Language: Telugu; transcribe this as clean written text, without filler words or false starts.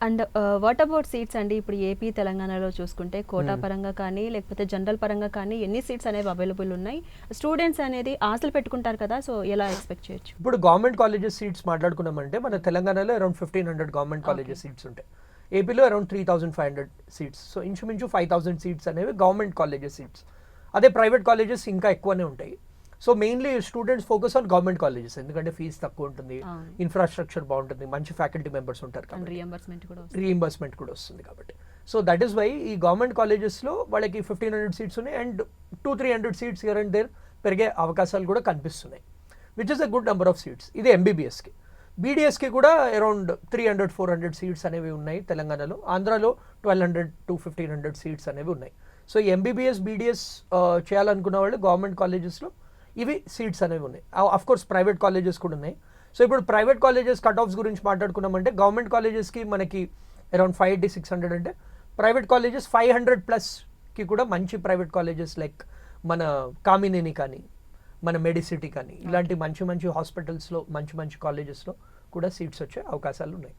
అండ్ వాట్ అబౌట్ సీట్స్ అండి? ఇప్పుడు ఏపీ, తెలంగాణలో చూసుకుంటే కోటా పరంగా కానీ, లేకపోతే జనరల్ పరంగా కానీ ఎన్ని సీట్స్ అనేవి అవైలబుల్ ఉన్నాయి? స్టూడెంట్స్ అనేది ఆశలు పెట్టుకుంటారు కదా! సో, ఎలా ఎక్స్‌పెక్ట్ చేయొచ్చు? ఇప్పుడు గవర్నమెంట్ కాలేజెస్ సీట్స్ మాట్లాడుకున్నామంటే మన తెలంగాణలో అరౌండ్ 1500 గవర్నమెంట్ కాలేజెస్ సీట్స్ ఉంటాయి. ఏపీలో అరౌండ్ 3500 సీట్స్. సో ఇంచుమించు 5000 సీట్స్ అనేవి గవర్నమెంట్ కాలేజెస్ సీట్స్. అదే ప్రైవేట్ కాలేజెస్ ఇంకా ఎక్కువనే ఉంటాయి. So mainly students focus on government colleges, ఎందుకంటే ఫీజు తక్కువ ఉంటుంది, ఇన్ఫ్రాస్ట్రక్చర్ బాగుంటుంది, మంచి ఫ్యాకల్టీ మెంబర్స్ ఉంటారు కాబట్టి రీఎంబర్స్మెంట్ కూడా వస్తుంది కాబట్టి. సో దట్ ఈస్ వై ఈ గవర్నమెంట్ కాలేజెస్లో వాళ్ళకి 1500 సీట్స్ ఉన్నాయి and 200-300 seats here and there పెరిగే అవకాశాలు కూడా కనిపిస్తున్నాయి, which is a good number of seats. ఇది ఎంబీబీఎస్కి. బీడీఎస్కి కూడా అరౌండ్ 300-400 సీట్స్ అనేవి ఉన్నాయి తెలంగాణలో. ఆంధ్రాలో 1200-1500 సీట్స్ అనేవి ఉన్నాయి. సో ఈ ఎంబీబీఎస్, బీడీఎస్ చేయాలనుకున్న వాళ్ళు గవర్నమెంట్ కాలేజెస్లో ఇవి సీట్స్ అనేవి ఉన్నాయి. అఫ్ కోర్స్ ప్రైవేట్ కాలేజెస్ కూడా ఉన్నాయి. సో ఇప్పుడు ప్రైవేట్ కాలేజెస్ కట్ ఆఫ్స్ గురించి మాట్లాడుకున్నామంటే గవర్నమెంట్ కాలేజెస్కి మనకి అరౌండ్ 580-600 అంటే ప్రైవేట్ కాలేజెస్ 500+కి కూడా మంచి ప్రైవేట్ కాలేజెస్ లైక్ మన కామినేని కానీ, మన మెడిసిటీ కానీ, ఇలాంటి మంచి మంచి హాస్పిటల్స్లో, మంచి మంచి కాలేజెస్లో కూడా సీట్స్ వచ్చే అవకాశాలు ఉన్నాయి.